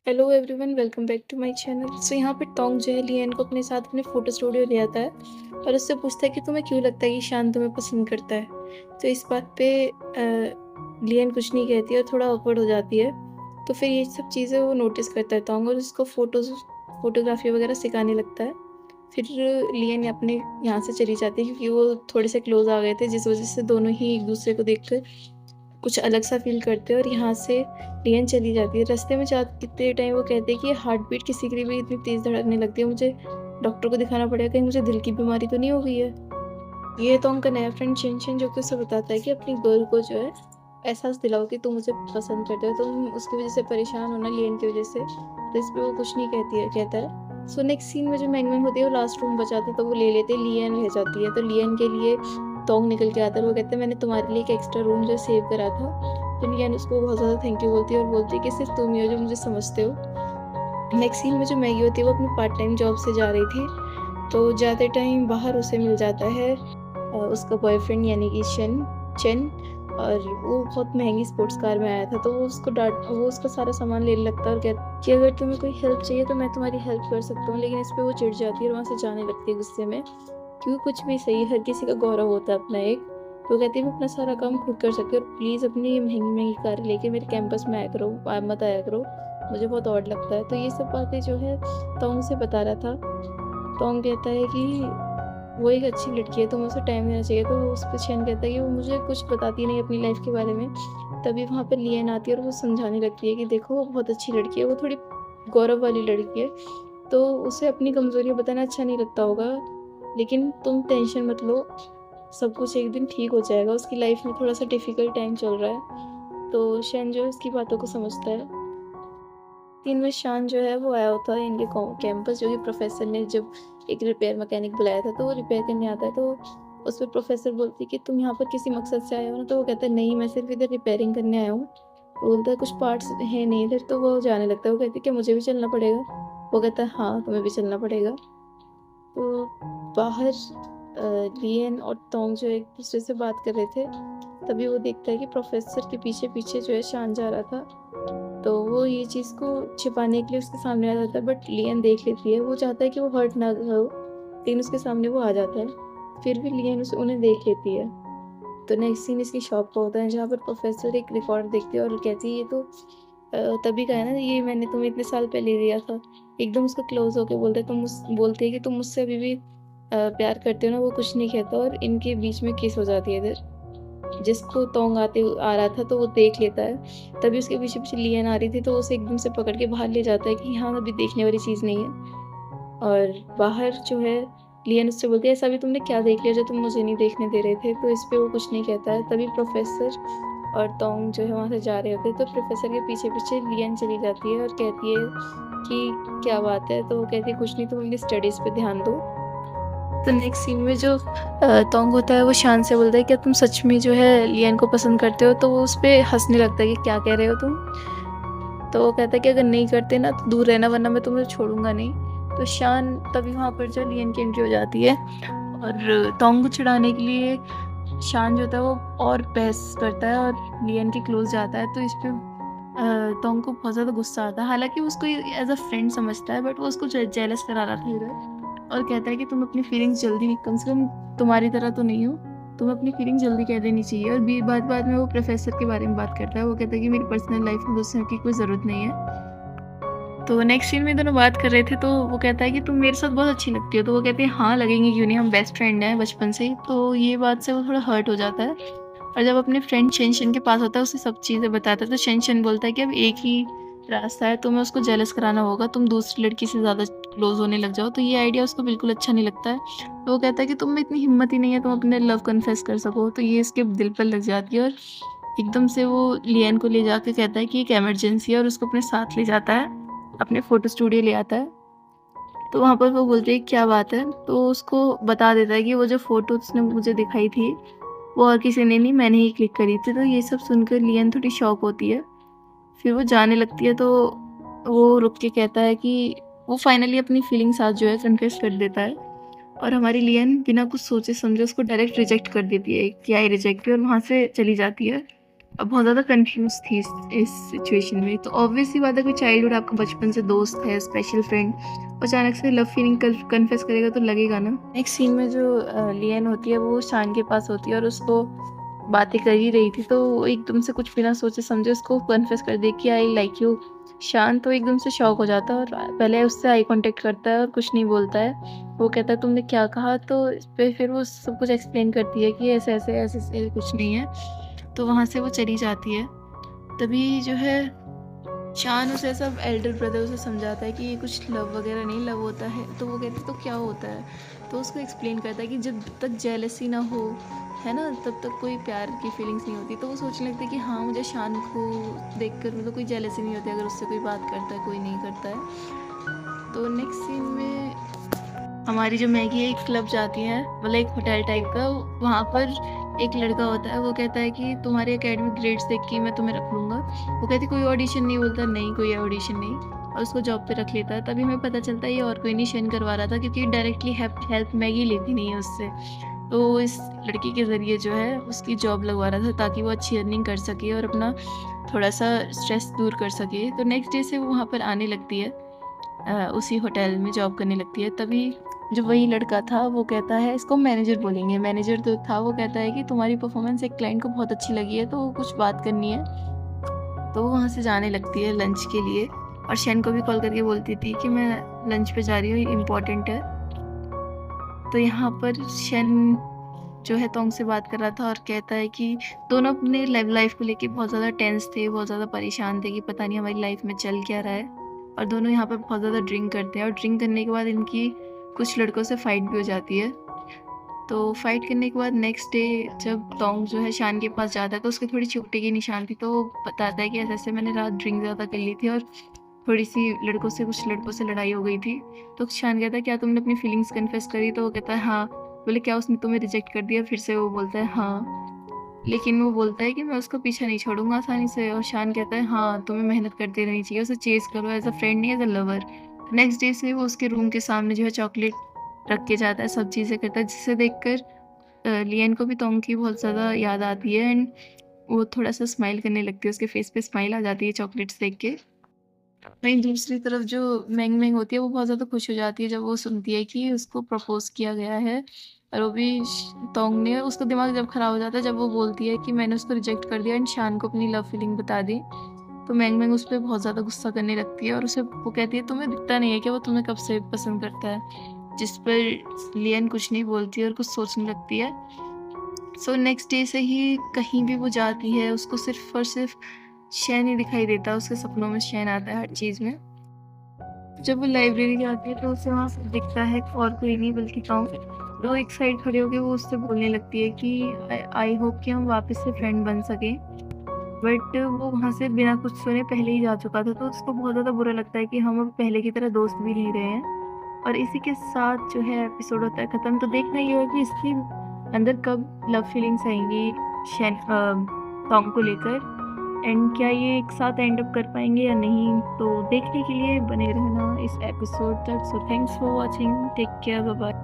Hello everyone, welcome back to my channel. So यहाँ पे टोंग जो है लियन को अपने साथ अपने फ़ोटो स्टूडियो ले आता है और उससे पूछता है कि तुम्हें क्यों लगता है कि शान तुम्हें पसंद करता है। तो इस बात पे लियन कुछ नहीं कहती है और थोड़ा ऑकवर्ड हो जाती है। तो फिर ये सब चीज़ें वो नोटिस करता है टोंग और उसको फ़ोटोग्राफ़ी वगैरह सिखाने लगता है। फिर लियन अपने यहाँ से चली जाती है क्योंकि वो थोड़े से क्लोज़ आ गए थे, जिस वज़ह से दोनों ही एक दूसरे को देखकर कुछ अलग सा फ़ील करते हैं और यहाँ से लियन चली जाती है। रास्ते में जाते टाइम वो कहते हैं कि हार्ट बीट किसी की भी इतनी तेज़ धड़कने लगती है, मुझे डॉक्टर को दिखाना पड़ेगा, कहीं मुझे दिल की बीमारी तो नहीं हो गई है। ये तो उनका नया फ्रेंड शिनशिन जो कि उसे बताता है कि अपनी गर्ल को जो है एहसास दिलाओ कि तुम मुझे पसंद करते हो, तुम उसकी वज़ह से परेशान हो ना लियन की वज़ह से। तो इस पे वो कुछ नहीं कहता है। सो नेक्स्ट सीन में जो मैंगमैन होती है वो लास्ट रूम बचाती है तो वो ले लेते हैं, लियन रह जाती है। तो लियन के लिए टोंग निकल के आता है और वो कहते हैं मैंने तुम्हारे लिए एक एक्स्ट्रा रूम जो सेव करा था। तो लियन उसको बहुत ज़्यादा थैंक यू बोलती है और बोलती है कि सिर्फ तुम ही हो जो मुझे समझते हो। नेक्स्ट सीन में जो मैगी होती है वो अपनी पार्ट टाइम जॉब से जा रही थी, तो जाते टाइम बाहर उसे मिल जाता है उसका बॉयफ्रेंड यानी कि चेन। और वो बहुत महंगी स्पोर्ट्स कार में आया था, तो वो उसका सारा सामान लेने लगता है और कहता है कि अगर तुम्हें कोई हेल्प चाहिए तो मैं तुम्हारी हेल्प कर सकता हूँ। लेकिन इस पे वो चिढ़ जाती है और वहाँ से जाने लगती है गुस्से में, क्योंकि कुछ भी सही हर किसी का गौरव होता है अपना एक। तो कहती है मैं अपना सारा काम खुद कर सकती हूँ और प्लीज़ अपनी ये महंगी कार लेके मेरे कैंपस में आया करो, मत आया करो, मुझे बहुत ऑड लगता है। तो ये सब बातें जो है टोंग से बता रहा था। टोंग कहता है कि वो एक अच्छी लड़की है, तुम्हें उसे टाइम देना चाहिए। तो उस पे चैन कहता है कि वो मुझे कुछ बताती नहीं अपनी लाइफ के बारे में। तभी वहाँ पे लियन आती है और वो समझाने लगती है कि देखो वो बहुत अच्छी लड़की है, वो थोड़ी गौरव वाली लड़की है, तो उसे अपनी कमज़ोरियाँ बताना अच्छा नहीं लगता होगा, लेकिन तुम टेंशन मत लो, सब कुछ एक दिन ठीक हो जाएगा। उसकी लाइफ में थोड़ा-सा डिफ़िकल्ट टाइम चल रहा है। तो शैन जो है उसकी बातों को समझता है। दिन में शान जो है वो आया होता है इनके कैंपस, जो कि प्रोफेसर ने जब एक रिपेयर मैकेनिक बुलाया था तो वो रिपेयर करने आता है। तो उस पर प्रोफेसर बोलती है कि तुम यहाँ पर किसी मकसद से आए हो ना। तो वो कहता है नहीं, मैं सिर्फ इधर रिपेयरिंग करने आया हूँ। तो बोलता है कुछ पार्ट्स हैं नहीं इधर। तो वो जाने लगता है। वो कहती है कि मुझे भी चलना पड़ेगा। वो कहता है हाँ, तुम्हें भी चलना पड़ेगा। तो बाहर लियन और टोंग जो एक दूसरे से बात कर रहे थे, तभी वो देखता है कि प्रोफेसर के पीछे पीछे जो है शान जा रहा था। तो वो ये चीज़ को छिपाने के लिए उसके सामने आ जाता है, बट लियन देख लेती है। वो चाहता है कि वो हर्ट ना हो, लेकिन उसके सामने वो आ जाता है। फिर भी लियन उन्हें देख लेती है। तो नेक्स्ट सीन इसकी शॉप का होता है, जहाँ पर प्रोफेसर एक रिकॉर्ड देखती है और कहती है ये तो तभी का है ना, ये मैंने तुम्हें इतने साल पहले दिया था। एकदम उसको क्लोज होके बोलती है कि तुम मुझसे अभी भी प्यार करते हो ना। वो कुछ नहीं कहता और इनके बीच में किस हो जाती है इधर। जिसको तोंग आ रहा था तो वो देख लेता है। तभी उसके पीछे-पीछे लियन आ रही थी, तो उसे एकदम से पकड़ के बाहर ले जाता है कि यहाँ अभी देखने वाली चीज़ नहीं है। और बाहर जो है लियन उससे बोलती है ऐसा भी तुमने क्या देख लिया जो तुम मुझे नहीं देखने दे रहे थे। तो इस पे वो कुछ नहीं कहता है। तभी प्रोफेसर और तोंग जो है वहाँ से जा रहे होते हैं, तो प्रोफेसर के पीछे-पीछे लियन चली जाती है और कहती है कि क्या बात है? तो वो कहती है कुछ नहीं, तुम अपनी स्टडीज़ पे ध्यान दो। तो नेक्स्ट सीन में जो तोंग होता है वो शान से बोलता है क्या तुम सच में जो है लियन को पसंद करते हो? तो वो उस पे हँसने लगता है कि क्या कह रहे हो तुम? तो वो कहता है कि अगर नहीं करते ना तो दूर रहना, वरना मैं तुम्हें छोड़ूँगा नहीं। तो शान तभी वहाँ पर जो लियन की एंट्री हो जाती है और तोंग को चिढ़ाने के लिए शान जो होता है वो और बहस करता है और लियन के क्लोज़ जाता है। तो इस पे तोंग को बहुत ज़्यादा गुस्सा आता है। हालाँकि वो उसको एज़ अ फ्रेंड समझता है, बट वो उसको जेलस करा रहा था इधर। और कहता है कि तुम अपनी फीलिंग्स जल्दी, कम से कम तुम्हारी तरह तो नहीं हो, तुम्हें अपनी फीलिंग जल्दी कह देनी चाहिए। और बाद में वो प्रोफेसर के बारे में बात करता है। वो कहता है कि मेरी पर्सनल लाइफ में दूसरों की कोई ज़रूरत नहीं है। तो नेक्स्ट सीन में दोनों बात कर रहे थे, तो वो कहता है कि तुम मेरे साथ बहुत अच्छी लगती हो। तो वो कहती है हाँ लगेंगे क्यों नहीं, हम बेस्ट फ्रेंड हैं बचपन से ही। तो ये बात से वो थोड़ा हर्ट हो जाता है और जब अपने फ्रेंड शेनशन के पास होता है उसे सब चीज़ें बताता है। तो शेनशन बोलता है कि अब एक ही रास्ता है, तुम्हें उसको जेलस कराना होगा, तुम दूसरी लड़की से ज़्यादा क्लोज होने लग जाओ। तो ये आइडिया उसको बिल्कुल अच्छा नहीं लगता है। तो वो कहता है कि तुम में इतनी हिम्मत ही नहीं है तुम अपने लव कन्फेस कर सको। तो ये इसके दिल पर लग जाती है और एकदम से वो लियन को ले जाके कहता है कि एक इमरजेंसी है और उसको अपने साथ ले जाता है, अपने फ़ोटो स्टूडियो ले आता है। तो वहाँ पर वो बोलती है क्या बात है? तो उसको बता देता है कि वो जो फ़ोटो उसने मुझे दिखाई थी, वो और किसी ने नहीं, मैंने ही क्लिक करी थी। तो ये सब सुनकर लियन थोड़ी शॉक होती है। फिर वो जाने लगती है, तो वो रुक के कहता है कि वो फाइनली अपनी फीलिंग्स आज जो है कन्फेस कर देता है। और हमारी लियन बिना कुछ सोचे समझे उसको डायरेक्ट रिजेक्ट कर देती है कि आई रिजेक्ट यू, और वहाँ से चली जाती है। अब बहुत ज़्यादा कन्फ्यूज़ थी इस सिचुएशन में। तो ऑब्वियस सी बात है, कोई चाइल्डहुड आपका बचपन से दोस्त है, स्पेशल फ्रेंड, अचानक से लव फीलिंग कन्फेस करेगा तो लगेगा ना। नेक्स्ट सीन में जो लियन होती है वो शान के पास होती है और उसको बातें कर ही रही थी, तो वो एकदम से कुछ बिना सोचे समझे उसको कन्फेस कर दे कि आई लाइक यू। शान तो एकदम से शॉक हो जाता है और पहले उससे आई कॉन्टैक्ट करता है और कुछ नहीं बोलता है। वो कहता है तुमने क्या कहा? तो इस पे फिर वो सब कुछ एक्सप्लेन करती है कि ऐसे-ऐसे कुछ नहीं है। तो वहाँ से वो चली जाती है। तभी जो है शान उसे सब एल्डर ब्रदर उसे समझाता है कि ये कुछ लव वगैरह नहीं, लव होता है। तो वो कहती है तो क्या होता है? तो उसको एक्सप्लेन करता है कि जब तक जेलसी ना हो, है ना, तब तक कोई प्यार की फीलिंग्स नहीं होती। तो वो सोचने लगती है कि हाँ, मुझे शान को देखकर मतलब कोई जेलसी नहीं होती अगर उससे कोई बात करता है, कोई नहीं करता है। तो नेक्स्ट सीन में हमारी जो मैगी है एक क्लब जाती है, मतलब एक होटल टाइप का। वहाँ पर एक लड़का होता है, वो कहता है कि तुम्हारे एकेडमिक ग्रेड्स देख के मैं तुम्हें रख लूँगा। वो कहती कोई ऑडिशन नहीं? बोलता नहीं, कोई ऑडिशन नहीं, और उसको जॉब पे रख लेता है। तभी हमें पता चलता है ये और कोई नहीं, शन करवा रहा था, क्योंकि डायरेक्टली हेल्प मैगी लेती नहीं है उससे। तो वो इस लड़की के ज़रिए जो है उसकी जॉब लगवा रहा था ताकि वो अच्छी अर्निंग कर सके और अपना थोड़ा-सा स्ट्रेस दूर कर सके। तो नेक्स्ट डे से वो वहाँ पर आने लगती है, उसी होटल में जॉब करने लगती है। तभी जो वही लड़का था वो कहता है, इसको मैनेजर बोलेंगे, मैनेजर जो था वो कहता है कि तुम्हारी परफॉर्मेंस एक क्लाइंट को बहुत अच्छी लगी है, तो कुछ बात करनी है। तो वो वहाँ से जाने लगती है लंच के लिए और शेन को भी कॉल करके बोलती थी कि मैं लंच पे जा रही हूँ, इम्पोर्टेंट है। तो यहाँ पर शेन जो है तोंग से बात कर रहा था और कहता है कि दोनों अपने लव लाइफ को लेके बहुत ज़्यादा टेंस थे, बहुत ज़्यादा परेशान थे कि पता नहीं हमारी लाइफ में चल क्या रहा है। और दोनों यहाँ पर बहुत ज़्यादा ड्रिंक करते हैं और ड्रिंक करने के बाद इनकी कुछ लड़कों से फाइट भी हो जाती है। तो फाइट करने के बाद नेक्स्ट डे जब तोंग जो है शान के पास जाता है तो उसके थोड़ी चोट की निशान थी, तो वो बताता है कि ऐसे-ऐसे मैंने रात ड्रिंक ज़्यादा कर ली थी और थोड़ी-सी कुछ लड़कों से लड़ाई हो गई थी। तो शान कहता है क्या तुमने अपनी फीलिंग्स कन्फेस करी? तो वो कहता है हाँ। बोले क्या उसने तुम्हें रिजेक्ट कर दिया? फिर से वो बोलता है हाँ। लेकिन वो बोलता है कि मैं उसका पीछा नहीं छोड़ूँगा आसानी से, और शान कहता है हाँ, तुम्हें मेहनत करती रहनी चाहिए, उसे चेज़ करो एज़ अ फ्रेंड नहीं as a lover. Next day से वो उसके रूम के सामने जो है चॉकलेट रख के जाता है, सब चीज़ें करता है, जिसे देखकर लियन को भी तोंग की बहुत ज़्यादा याद आती है एंड वो थोड़ा-सा स्माइल करने लगती है, उसके फेस पे स्माइल आ जाती है चॉकलेट्स देख के। वहीं दूसरी तरफ जो मेंग मेंग होती है वो बहुत ज़्यादा खुश हो जाती है जब वो सुनती है कि उसको प्रपोज़ किया गया है, और वो भी तोंग ने। उसका दिमाग जब ख़राब हो जाता है जब वो बोलती है कि मैंने उसको रिजेक्ट कर दिया एंड शान को अपनी लव फीलिंग बता दी। तो मेंग मेंग उस पे बहुत ज़्यादा गुस्सा करने लगती है और उसे वो कहती है तुम्हें दिखता नहीं है कि वो तुम्हें कब से पसंद करता है? जिस पर लियन कुछ नहीं बोलती है और कुछ सोचने लगती है। सो नेक्स्ट डे से ही कहीं भी वो जाती है उसको सिर्फ़ और सिर्फ़ शैन ही दिखाई देता है, उसके सपनों में शैन आता है हर चीज़ में। जब वो लाइब्रेरी जाती है तो उसे वहाँ से दिखता है और कोई नहीं बल्कि टॉम। तो एक साइड खड़े होके वो उससे बोलने लगती है कि आई आई होप कि हम वापस से फ्रेंड बन सकें। बट वो वहाँ से बिना कुछ सुने पहले ही जा चुका था, तो उसको बहुत ज़्यादा बुरा लगता है कि हम अब पहले की तरह दोस्त भी नहीं रहे हैं। और इसी के साथ जो है एपिसोड होता है ख़त्म। तो देखना ये है कि इसके अंदर कब लव फीलिंग्स आएँगी टॉम को लेकर, एंड क्या ये एक साथ एंड अप कर पाएँगे या नहीं? तो देखने के लिए बने रहना इस एपिसोड तक। So thanks for watching, take care, bye bye.